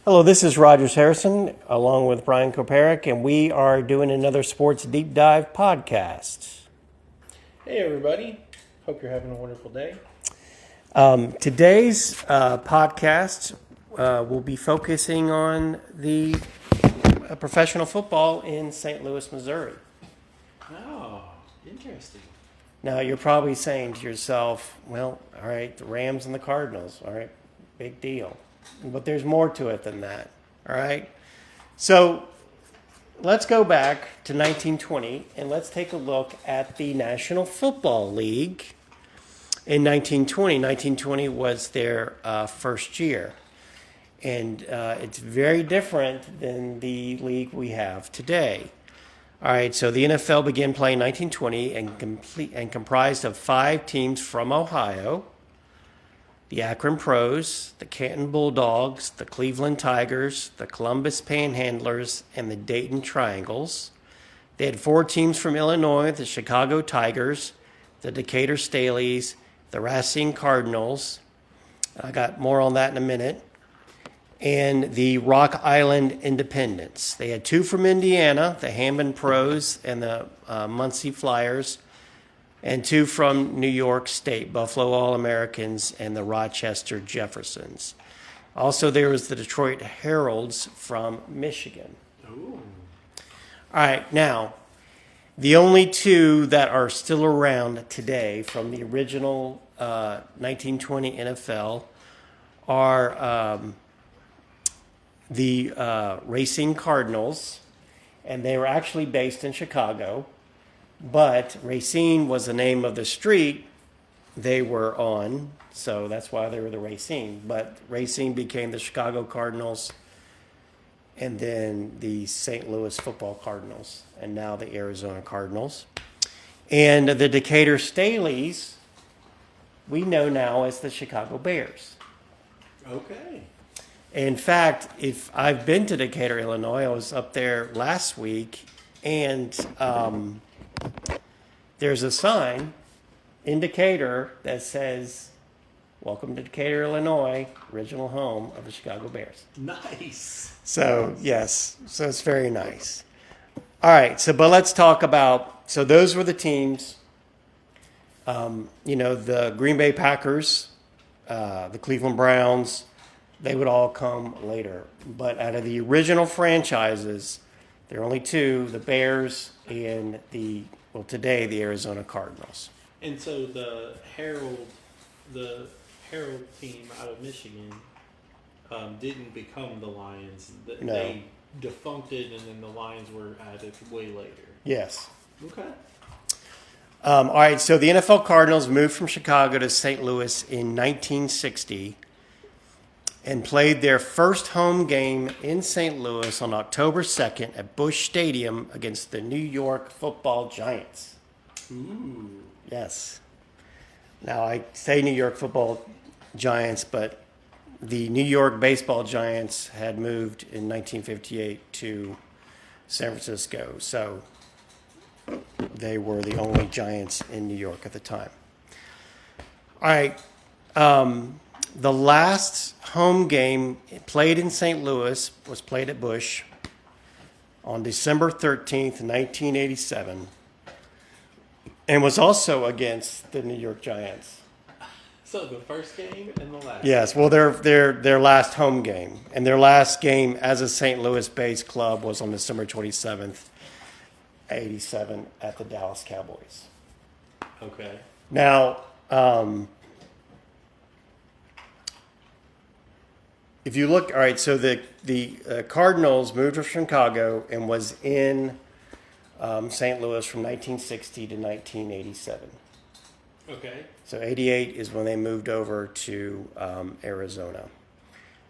Hello, this is Rogers Harrison along with Brian Koparik, and we are doing another Sports Deep Dive podcast. Hey, everybody. Hope you're having a wonderful day. Today's podcast will be focusing on the professional football in St. Louis, Missouri. Oh, interesting. Now, you're probably saying to yourself, well, all right, the Rams and the Cardinals, all right, big deal. But there's more to it than that, all right? So let's go back to 1920 and let's take a look at the National Football League in 1920. 1920 was their first year. And it's very different than the league we have today. All right, so the NFL began playing in 1920 and comprised of 5 teams from Ohio: the Akron Pros, the Canton Bulldogs, the Cleveland Tigers, the Columbus Panhandlers, and the Dayton Triangles. They had 4 teams from Illinois: the Chicago Tigers, the Decatur Stallions, the Racine Cardinals. I got more on that in a minute. And the Rock Island Independents. They had 2 from Indiana, the Hammond Pros and the Muncie Flyers, and 2 from New York State, Buffalo All-Americans and the Rochester Jeffersons. Also, there was the Detroit Heralds from Michigan. Ooh. All right, now, the only 2 that are still around today from the original 1920 NFL are the Racine Cardinals, and they were actually based in Chicago, but Racine was the name of the street they were on, so that's why they were the Racine. But Racine became the Chicago Cardinals, and then the St. Louis Football Cardinals, and now the Arizona Cardinals. And the Decatur Stallions, we know now as the Chicago Bears. Okay. In fact, if I've been to Decatur, Illinois, I was up there last week, and there's a sign in Decatur that says, "Welcome to Decatur, Illinois, original home of the Chicago Bears." Nice. So, yes, so it's very nice. All right, but let's talk about, so those were the teams. The Green Bay Packers, the Cleveland Browns, they would all come later. But out of the original franchises, there are only 2, the Bears and today the Arizona Cardinals. And so the Herald team out of Michigan didn't become the Lions. No. They defuncted, and then the Lions were added way later. Yes. Okay. All right, so the NFL Cardinals moved from Chicago to St. Louis in 1960 and played their first home game in St. Louis on October 2nd at Busch Stadium against the New York Football Giants. Ooh. Yes. Now, I say New York Football Giants, but the New York Baseball Giants had moved in 1958 to San Francisco, so they were the only Giants in New York at the time. All right. The last home game played in St. Louis was played at Busch on December 13th, 1987, and was also against the New York Giants. So the first game and the last. Yes, well, their last home game, and their last game as a St. Louis-based club was on December 27th, 87, at the Dallas Cowboys. Okay. Now, if you look, all right, so the Cardinals moved to Chicago and was in St. Louis from 1960 to 1987. Okay. So 88 is when they moved over to Arizona.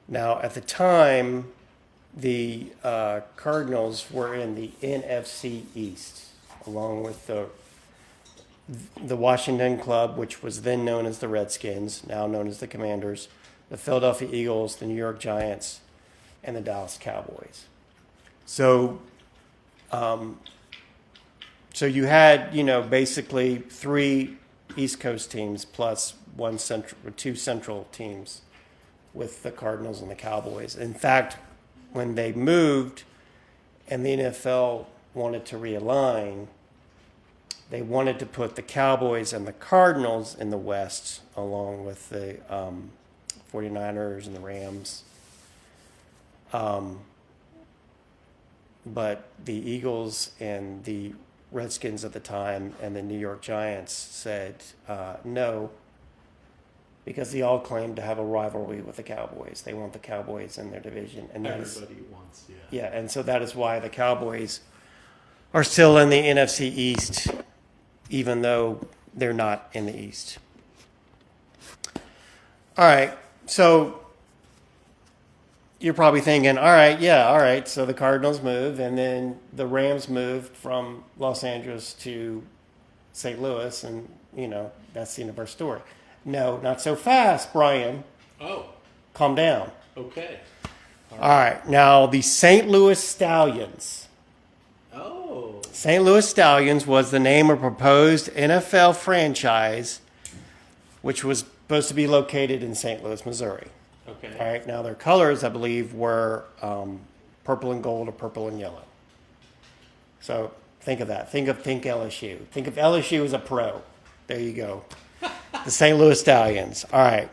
Now, at the time, the Cardinals were in the NFC East, along with the Washington Club, which was then known as the Redskins, now known as the Commanders, the Philadelphia Eagles, the New York Giants, and the Dallas Cowboys. So you had, basically 3 East Coast teams plus 2 Central teams with the Cardinals and the Cowboys. In fact, when they moved and the NFL wanted to realign, they wanted to put the Cowboys and the Cardinals in the West along with the 49ers and the Rams. But the Eagles and the Redskins at the time and the New York Giants said no, because they all claimed to have a rivalry with the Cowboys. They want the Cowboys in their division. And Everybody wants, yeah. Yeah, and so that is why the Cowboys are still in the NFC East, even though they're not in the East. All right, so you're probably thinking, all right, so the Cardinals moved, and then the Rams moved from Los Angeles to St. Louis, and, that's the end of our story. No, not so fast, Brian. Oh, Calm down. okay. All right, now the St. Louis Stallions. Oh. St. Louis Stallions was the name of a proposed NFL franchise, which was supposed to be located in St. Louis, Missouri. Okay. All right, now their colors, I believe, were purple and gold or purple and yellow. So think of that. Think LSU. Think of LSU as a pro. There you go. The St. Louis Stallions. All right.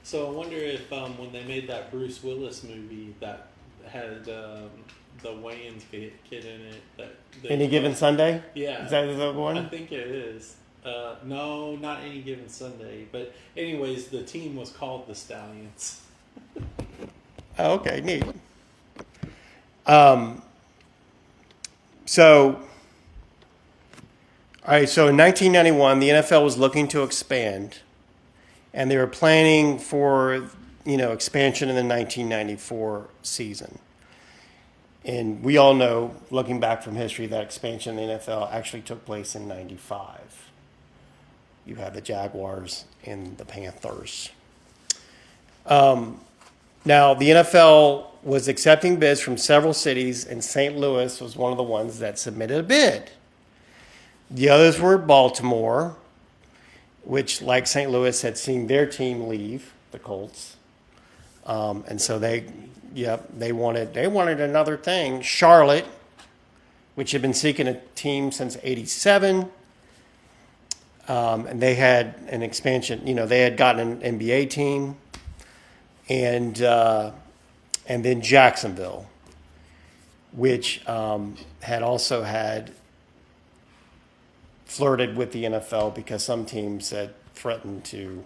So I wonder if when they made that Bruce Willis movie that had the Wayans kid in it, that Any Given Sunday? Yeah. Is that the one? I think it is. No, not Any Given Sunday. But anyways, the team was called the Stallions. Oh, okay, neat. So in 1991, the NFL was looking to expand, and they were planning for, expansion in the 1994 season. And we all know, looking back from history, that expansion in the NFL actually took place in 95. You had the Jaguars and the Panthers. Now, the NFL was accepting bids from several cities, and St. Louis was one of the ones that submitted a bid. The others were Baltimore, which, like St. Louis, had seen their team leave, the Colts. And so they wanted another thing. Charlotte, which had been seeking a team since '87. And they had an expansion. They had gotten an NBA team. And then Jacksonville, which had also had flirted with the NFL because some teams had threatened to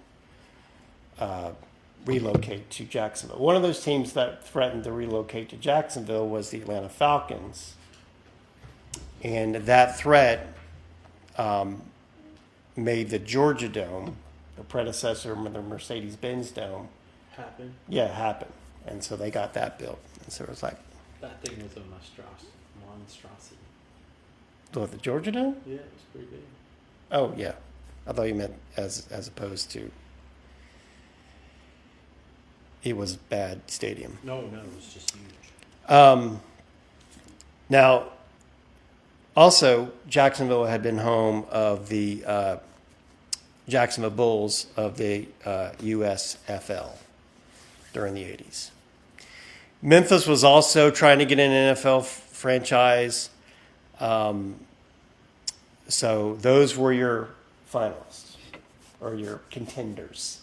relocate to Jacksonville. One of those teams that threatened to relocate to Jacksonville was the Atlanta Falcons. And that threat made the Georgia Dome, the predecessor of the Mercedes-Benz Dome, Happen. Yeah, it happened. And so they got that built. And so it was like... That thing was a monstrosity. What, the Georgia Dome? Yeah, it was pretty big. Oh, yeah. I thought you meant as opposed to... It was a bad stadium. No, it was just huge. Now, also, Jacksonville had been home of the Jacksonville Bulls of the USFL during the 80s. Memphis was also trying to get an NFL franchise. So those were your finalists or your contenders.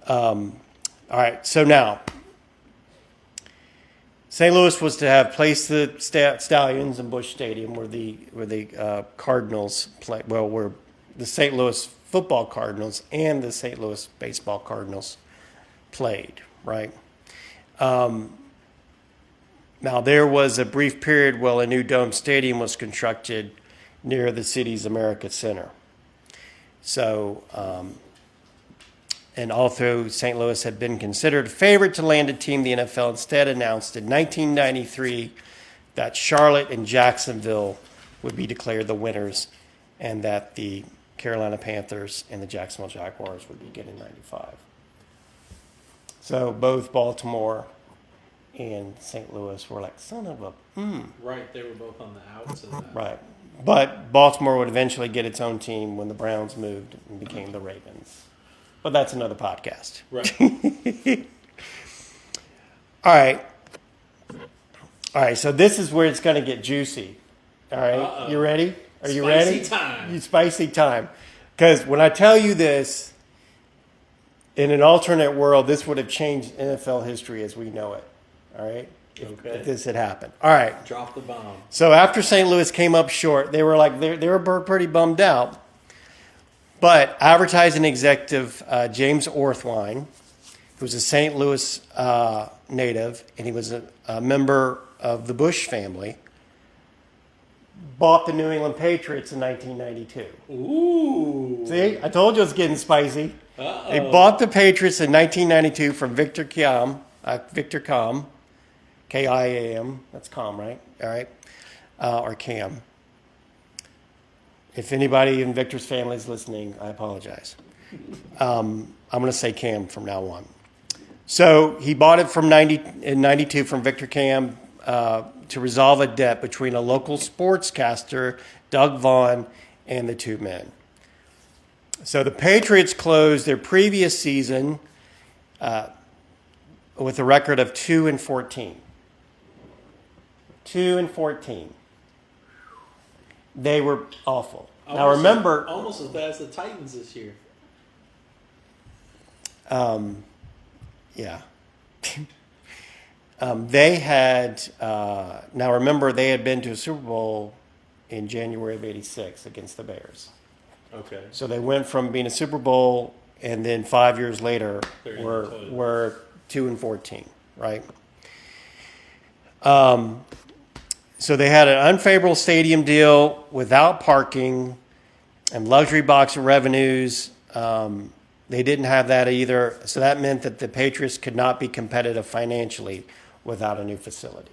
All right, so now St. Louis was to have placed the Stallions in Busch Stadium where the Cardinals play. Well, where the St. Louis football Cardinals and the St. Louis baseball Cardinals played, right? Now, there was a brief period while a new dome stadium was constructed near the city's America Center. So, and although St. Louis had been considered a favorite to land a team, the NFL instead announced in 1993 that Charlotte and Jacksonville would be declared the winners and that the Carolina Panthers and the Jacksonville Jaguars would begin in 95. So both Baltimore and St. Louis were like, son of a... Right, they were both on the outs of that. Right. But Baltimore would eventually get its own team when the Browns moved and became the Ravens. but that's another podcast. Right. All right. All right, so this is where it's going to get juicy. All right, Uh-oh. You ready? Are you Spicy ready? time. Spicy time. Because when I tell you this, in an alternate world, this would have changed NFL history as we know it. All right? If this had happened. All right. Drop the bomb. So after St. Louis came up short, they were like they were pretty bummed out. But advertising executive James Orthwine, who was a St. Louis native, and he was a member of the Bush family, bought the New England Patriots in 1992. Ooh. See, I told you it was getting spicy. Uh-oh. They bought the Patriots in 1992 from Victor Kiam, K-I-A-M. That's Calm, right? All right. Or Cam. If anybody in Victor's family is listening, I apologize. I'm going to say Cam from now on. So he bought it in 92 from Victor Cam to resolve a debt between a local sportscaster, Doug Vaughn, and the two men. So the Patriots closed their previous season with a record of 2-14. 2-14. They were awful. Now remember, almost as bad as the Titans this year. Yeah. They had, now remember, they had been to a Super Bowl in January of '86 against the Bears. Okay. So they went from being a Super Bowl, and then 5 years later were 2-14, right? So they had an unfavorable stadium deal without parking and luxury box revenues. They didn't have that either. So that meant that the Patriots could not be competitive financially without a new facility.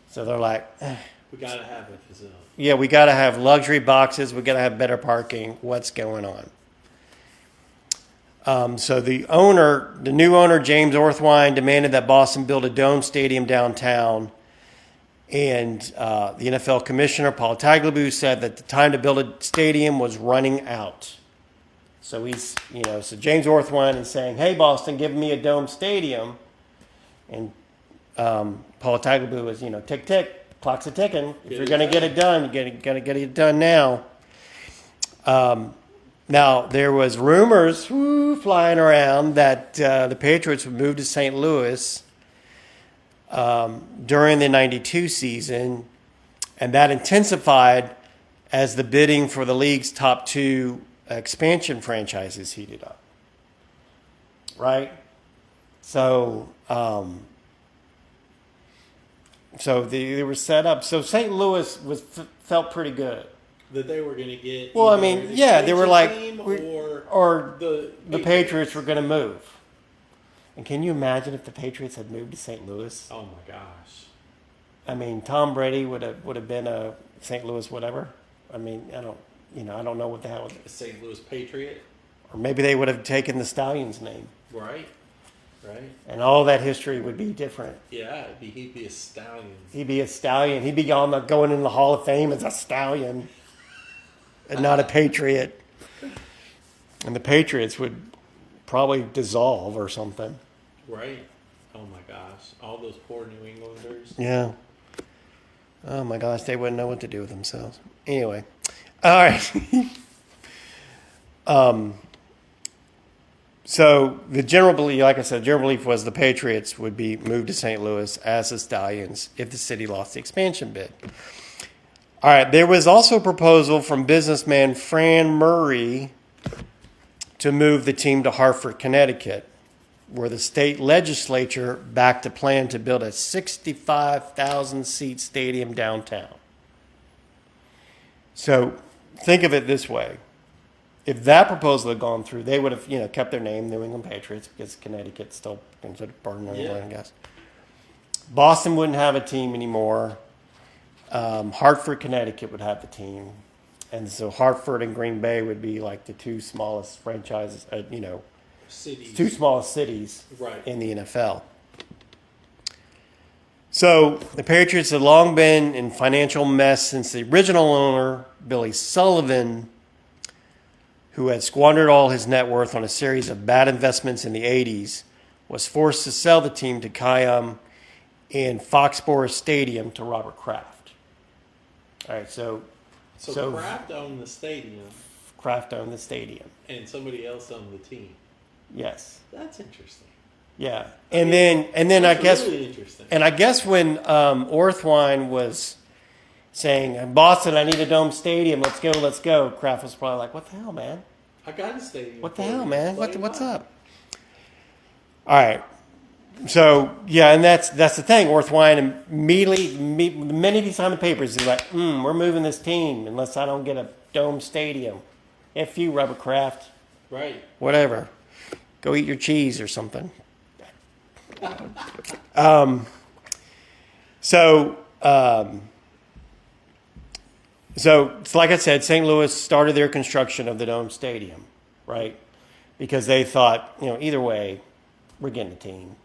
So they're like, We got to have a facility. yeah, we got to have luxury boxes. We got to have better parking. What's going on? So the new owner, James Orthwine, demanded that Boston build a dome stadium downtown. And the NFL commissioner, Paul Tagliabue, said that the time to build a stadium was running out. So so James Orthwine is saying, hey, Boston, give me a dome stadium. And Paul Tagliabue was, tick, tick. Clock's a ticking. If you're going to get it done, you're going to get it done now. Now, there was rumors flying around that the Patriots would move to St. Louis during the 92 season, and that intensified as the bidding for the league's top two expansion franchises heated up. Right? So... they were set up. So St. Louis felt pretty good. That they were going to get. Well, I mean, yeah, they were like, or the Patriots were going to move. And can you imagine if the Patriots had moved to St. Louis? Oh my gosh! I mean, Tom Brady would have been a St. Louis whatever. I mean, I don't know what the hell. A St. Louis Patriot. Or maybe they would have taken the Stallions name. Right. And all that history would be different. Yeah, he'd be a Stallion. He'd be a Stallion. He'd be going in the Hall of Fame as a Stallion and not a Patriot. And the Patriots would probably dissolve or something. Right. Oh my gosh. All those poor New Englanders. Yeah. Oh my gosh, they wouldn't know what to do with themselves. Anyway. All right. So the general belief, like I said, the general belief was the Patriots would be moved to St. Louis as the Stallions if the city lost the expansion bid. All right, there was also a proposal from businessman Fran Murray to move the team to Hartford, Connecticut, where the state legislature backed a plan to build a 65,000-seat stadium downtown. So think of it this way. If that proposal had gone through, they would have, kept their name, New England Patriots, because Connecticut's still considered part of New England, I guess. Boston wouldn't have a team anymore. Hartford, Connecticut would have the team. And so Hartford and Green Bay would be like the two smallest franchises, Cities. two smallest cities Right. in the NFL. So the Patriots had long been in financial mess since the original owner, Billy Sullivan, who had squandered all his net worth on a series of bad investments in the 80s, was forced to sell the team to Kiam in Foxborough Stadium to Robert Kraft. All right, so Kraft owned the stadium, Kraft owned the stadium. and somebody else owned the team. Yes. That's interesting. Yeah, and then I guess, really interesting. and I guess when Orthwine was saying, "Boston, I need a dome stadium. Let's go," Kraft was probably like, "What the hell, man? I got a stadium. What the for hell, you. man? Play What's mine. up?" All right. So yeah, and that's the thing. Orthwine immediately, many of these on the papers, he's like, "We're moving this team unless I don't get a dome stadium." F you, Robert Kraft. Right. Whatever. Go eat your cheese or something. So it's like I said, St. Louis started their construction of the dome stadium, right? Because they thought, either way, we're getting a team.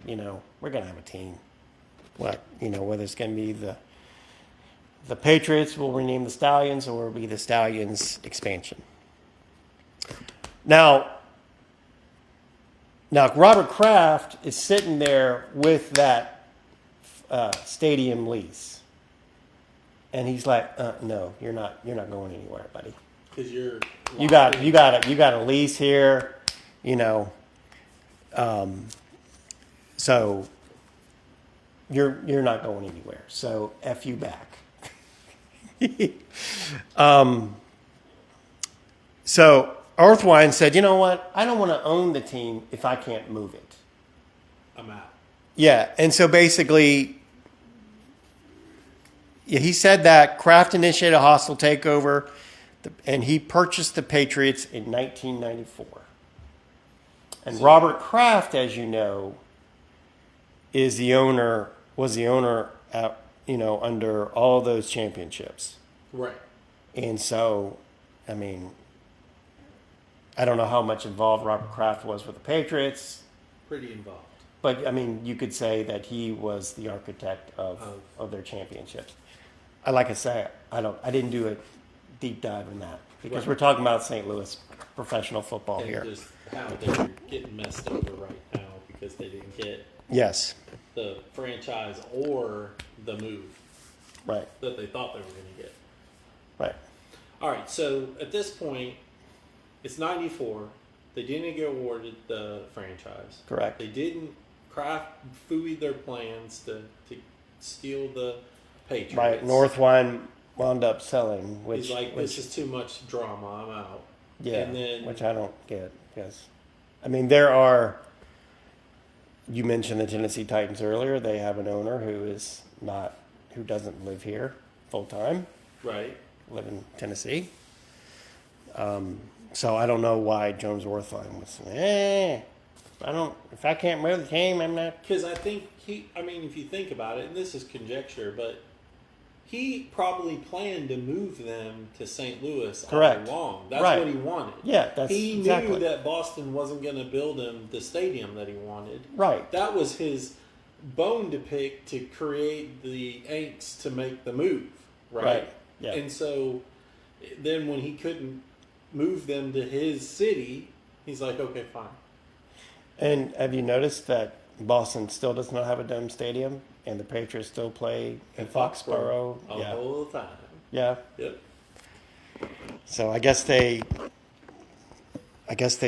We're going to have a team. Whether it's going to be the Patriots, we'll rename the Stallions, or it'll be the Stallions expansion. Now, Robert Kraft is sitting there with that stadium lease, and he's like, "No, you're not going anywhere, buddy. Because you got a lease here, so you're not going anywhere. So F you back." So Orthwine said, "You know what? I don't want to own the team if I can't move it." I'm out. Yeah, and so basically, he said that Kraft initiated a hostile takeover, and he purchased the Patriots in 1994. And Robert Kraft, as you know, was the owner under all those championships. Right. And so, I don't know how much involved Robert Kraft was with the Patriots, Pretty involved. but you could say that he was the architect of their championships. Like I say, I didn't do a deep dive in that because we're talking about St. Louis professional football And here. just how they're getting messed over right now because they didn't get Yes, the franchise or the move right, that they thought they were going to get. right, All right, so at this point, it's 94. They didn't get awarded the franchise. correct. They didn't. Kraft fooey their plans to steal the Patriots. Right, Northwine wound up selling, which He's like, this is too much drama. I'm out. yeah, And then, which I don't get. Yes, there are. You mentioned the Tennessee Titans earlier. They have an owner who doesn't live here full time. right. Live in Tennessee. So I don't know why Jones Orthwine was saying, if I can't move the team, I'm not. Because I think if you think about it, and this is conjecture, but he probably planned to move them to St. Louis Correct. all along. That's Right. what he wanted. Yeah, that's He exactly. knew that Boston wasn't going to build him the stadium that he wanted. Right. That was his bone to pick to create the angst to make the move. Right. Right. Yeah. And so then when he couldn't move them to his city, he's like, okay, fine. And have you noticed that Boston still does not have a dome stadium, and the Patriots still play in Foxborough? The whole time. Yeah. Yep. So I guess they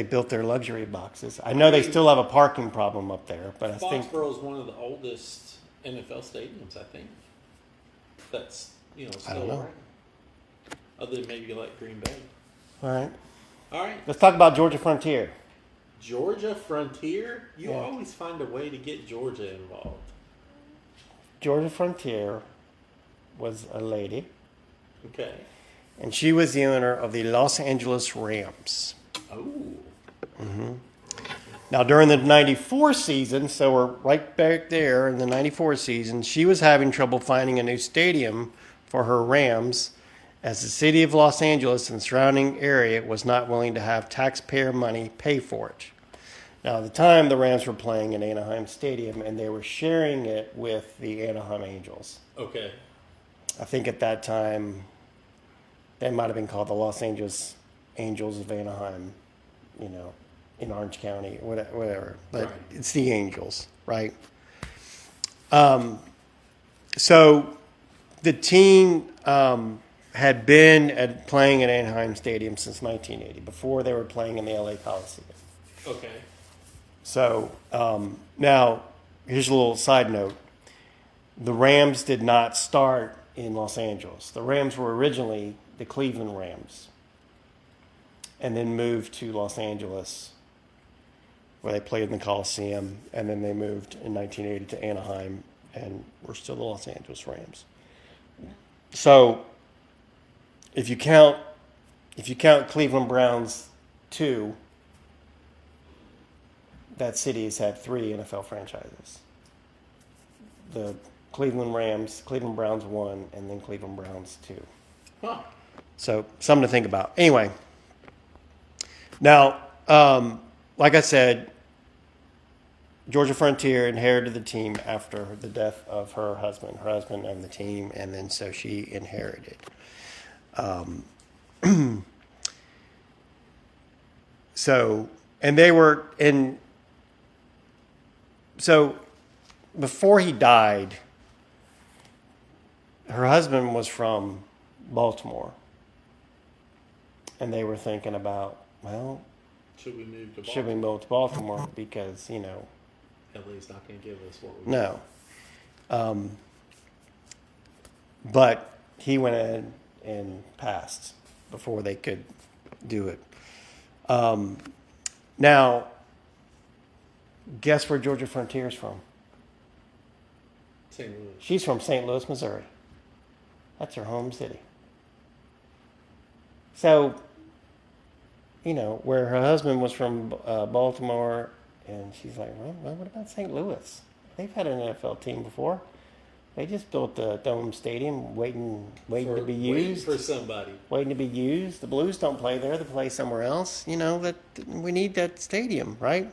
built their luxury boxes. I know they still have a parking problem up there, but I think Foxborough is one of the oldest NFL stadiums, I think. That's still I don't know. around. Other than maybe like Green Bay. All right. All right. Let's talk about Georgia Frontier. Georgia Frontier? You Yeah. always find a way to get Georgia involved. Georgia Frontier was a lady, Okay. and she was the owner of the Los Angeles Rams. Oh. Now, during the 94 season, so we're right back there in the 94 season, she was having trouble finding a new stadium for her Rams as the city of Los Angeles and surrounding area was not willing to have taxpayer money pay for it. Now, at the time, the Rams were playing in Anaheim Stadium, and they were sharing it with the Anaheim Angels. Okay. I think at that time, they might have been called the Los Angeles Angels of Anaheim, in Orange County, whatever. But Right. it's the Angels, right? So the team had been playing at Anaheim Stadium since 1980, before they were playing in the LA Coliseum. Okay. So now, here's a little side note. The Rams did not start in Los Angeles. The Rams were originally the Cleveland Rams and then moved to Los Angeles, where they played in the Coliseum, and then they moved in 1980 to Anaheim, and we're still the Los Angeles Rams. So if you count Cleveland Browns 2, that city has had 3 NFL franchises. The Cleveland Rams, Cleveland Browns 1, and then Cleveland Browns 2. Huh. So something to think about. Anyway, now, like I said, Georgia Frontier inherited the team after the death of her husband. Her husband owned the team, and then so she inherited. So before he died, her husband was from Baltimore, and they were thinking about, well, Should we move to should we move to Baltimore because LA's not going to give us what we no. But he went in and passed before they could do it. Now, guess where Georgia Frontier is from? St. Louis. She's from St. Louis, Missouri. That's her home city. So, where her husband was from Baltimore, and she's like, well, what about St. Louis? They've had an NFL team before. They just built the Dome Stadium, waiting to be used. Waiting for somebody. Waiting to be used. The Blues don't play there; they play somewhere else. That we need that stadium, right?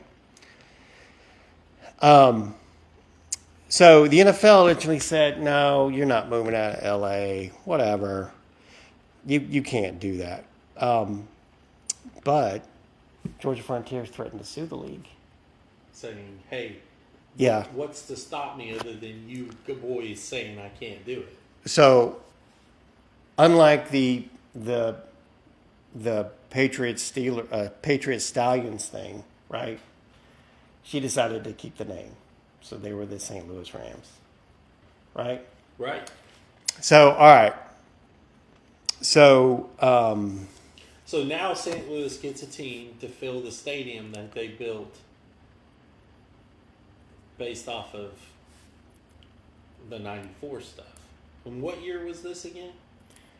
So the NFL actually said, no, you're not moving out of LA, whatever. You can't do that. But Georgia Frontier threatened to sue the league. Saying, hey, Yeah. what's to stop me other than you boys saying I can't do it? So, unlike the Patriots Stallions thing, right? She decided to keep the name, so they were the St. Louis Rams, right? Right. So, all right. So, So now St. Louis gets a team to fill the stadium that they built based off of the 94 stuff. And what year was this again?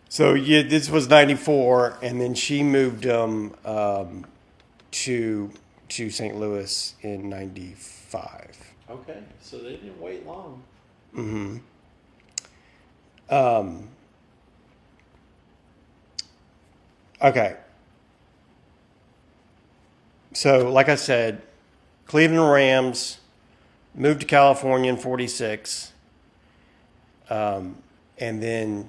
So yeah, this was 94, and then she moved to St. Louis in 95. Okay, so they didn't wait long. Mm-hmm. Okay. So, like I said, Cleveland Rams moved to California in 46, and then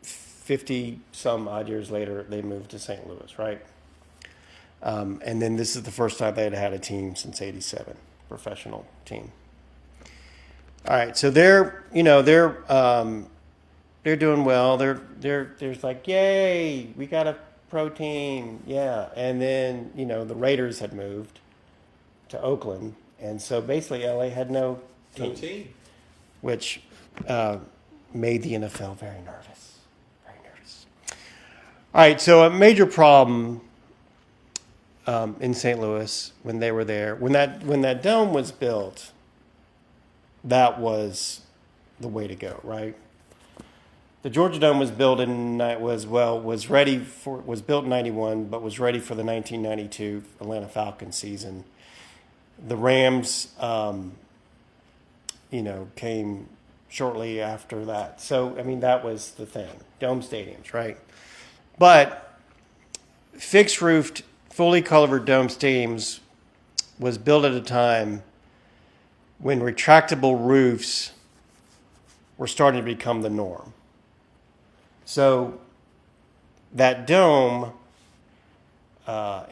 50 some odd years later, they moved to St. Louis, right? And then this is the first time they had a team since '87, professional team. All right, so they're doing well. There's like, yay, we got a pro team, yeah. And then the Raiders had moved to Oakland, and so basically LA had no team. Which made the NFL very nervous. Very nervous. All right, so a major problem in St. Louis when they were there, when that dome was built, that was the way to go, right? The Georgia Dome was built built in '91, but was ready for the 1992 Atlanta Falcons season. The Rams, came shortly after that. So, that was the thing. Dome stadiums, right? But fixed-roofed, fully colored dome stadiums was built at a time when retractable roofs were starting to become the norm. So that dome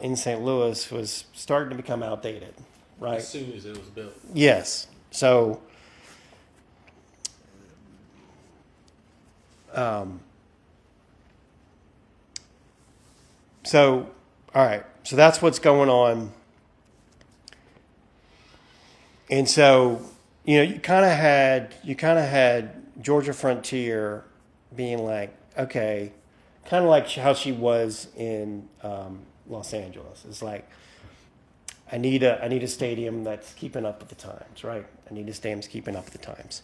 in St. Louis was starting to become outdated, right? As soon as it was built. Yes. So, all right. So that's what's going on. And so, you kind of had Georgia Frontier being like, okay, kind of like how she was in Los Angeles. It's like, I need a stadium that's keeping up with the times, right? I need a stadium that's keeping up with the times.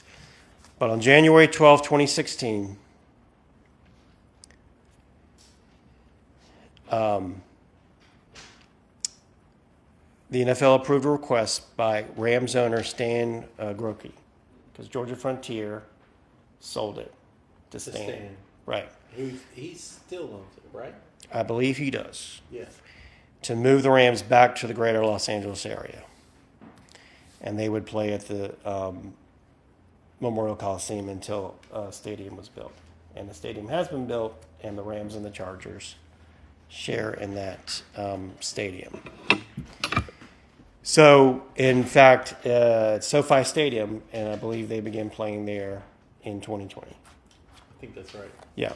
But on January 12, 2016, the NFL approved a request by Rams owner Stan Groke, because Georgia Frontier sold it to Stan. Right. He still owns it, right? I believe he does. Yeah. To move the Rams back to the greater Los Angeles area. And they would play at the Memorial Coliseum until a stadium was built. And the stadium has been built, and the Rams and the Chargers share in that stadium. So, in fact, it's SoFi Stadium, and I believe they began playing there in 2020. I think that's right. Yeah.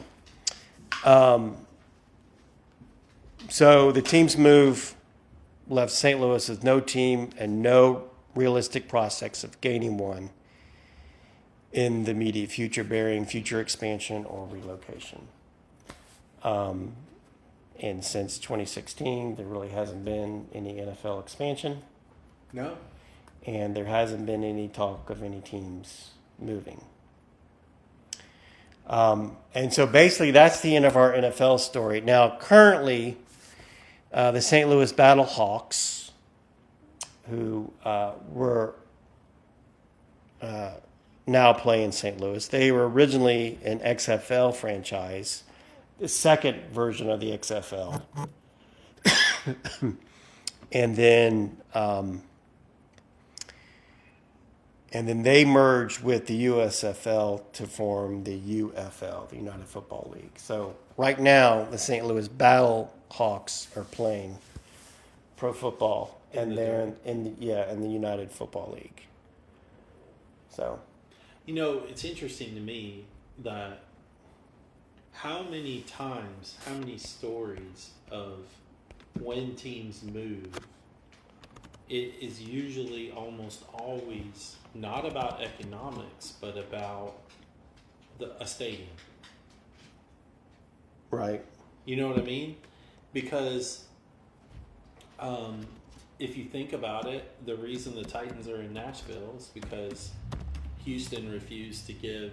So the team's move left St. Louis with no team and no realistic prospects of gaining one in the immediate future, bearing future expansion or relocation. And since 2016, there really hasn't been any NFL expansion. No. And there hasn't been any talk of any teams moving. And so basically that's the end of our NFL story. Now, currently, the St. Louis Battlehawks, who were now play in St. Louis, they were originally an XFL franchise, the second version of the XFL. And then they merged with the USFL to form the UFL, the United Football League. So right now, the St. Louis Battlehawks are playing pro football, and they're in the United Football League. So, it's interesting to me that how many stories of when teams move, it is usually almost always not about economics, but about a stadium. right. You know what I mean? Because if you think about it, the reason the Titans are in Nashville is because Houston refused to give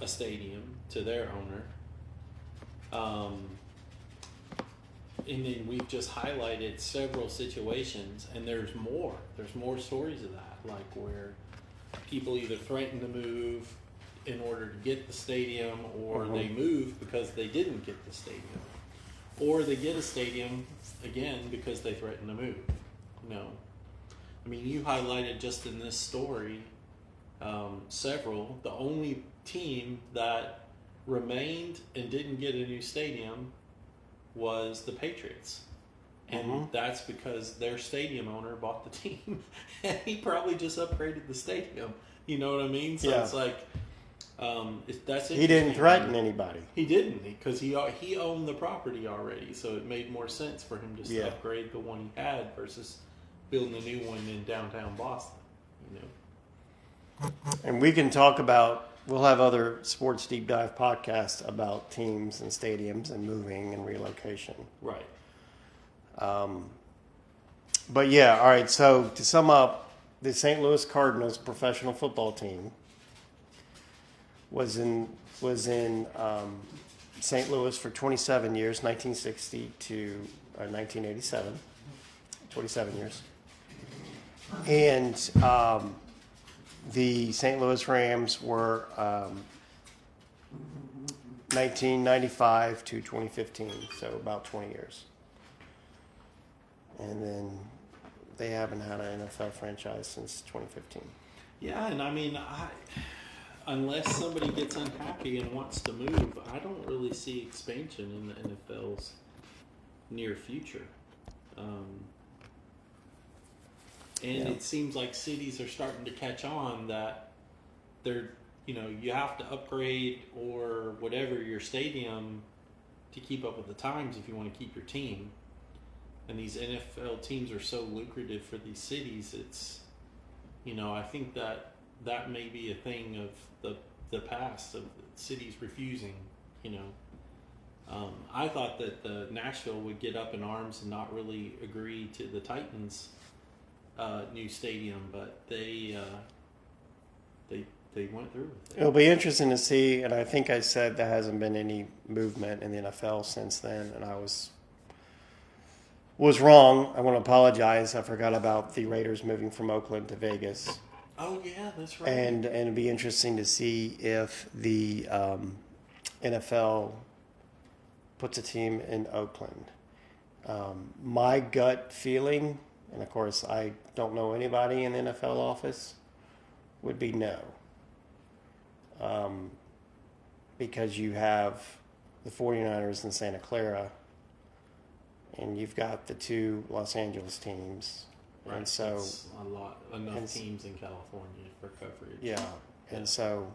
a stadium to their owner. And then we've just highlighted several situations, and there's more stories of that, like where people either threaten to move in order to get the stadium, or they move because they didn't get the stadium, or they get a stadium again because they threaten to move. I mean, you highlighted just in this story several. The only team that remained and didn't get a new stadium was the Patriots. And that's because their stadium owner bought the team. And he probably just upgraded the stadium. You know what I mean? So it's like, that's He didn't threaten anybody. He didn't, because he owned the property already. So it made more sense for him just to upgrade the one he had versus building a new one in downtown Boston. And we can talk about, we'll have other sports deep dive podcasts about teams and stadiums and moving and relocation. Right. But yeah, all right. So to sum up, the St. Louis Cardinals professional football team was in St. Louis for 27 years, 1960 to 1987. 27 years. And the St. Louis Rams were 1995 to 2015, so about 20 years. And then they haven't had an NFL franchise since 2015. Yeah, and I mean, unless somebody gets unhappy and wants to move, I don't really see expansion in the NFL's near future. And it seems like cities are starting to catch on that they're, you have to upgrade or whatever your stadium to keep up with the times if you want to keep your team. And these NFL teams are so lucrative for these cities. It's, I think that may be a thing of the past of cities refusing, I thought that the Nashville would get up in arms and not really agree to the Titans' new stadium, but they went through with it. It'll be interesting to see, and I think I said there hasn't been any movement in the NFL since then, and I was wrong. I want to apologize. I forgot about the Raiders moving from Oakland to Vegas. Oh yeah, that's right. And it'd be interesting to see if the NFL puts a team in Oakland. My gut feeling, and of course I don't know anybody in the NFL office, would be no. Because you have the 49ers in Santa Clara, and you've got the two Los Angeles teams. Right. And so it's enough teams in California for coverage. Yeah. And so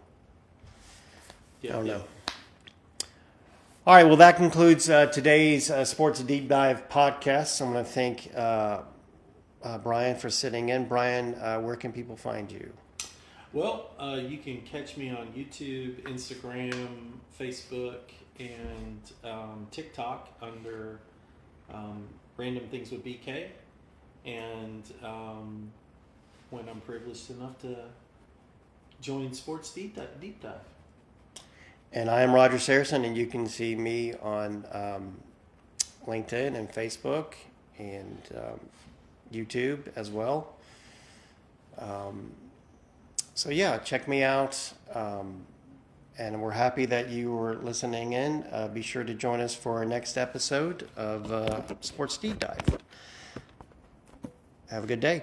Yeah, I don't know. All right, well, that concludes today's Sports Deep Dive podcast. I'm going to thank Brian for sitting in. Brian, where can people find you? Well, you can catch me on YouTube, Instagram, Facebook, and TikTok under Random Things with BK. And when I'm privileged enough to join Sports Deep Dive. And I am Roger Saracen, and you can see me on LinkedIn and Facebook and YouTube as well. So yeah, check me out. And we're happy that you were listening in. Be sure to join us for our next episode of Sports Deep Dive. Have a good day.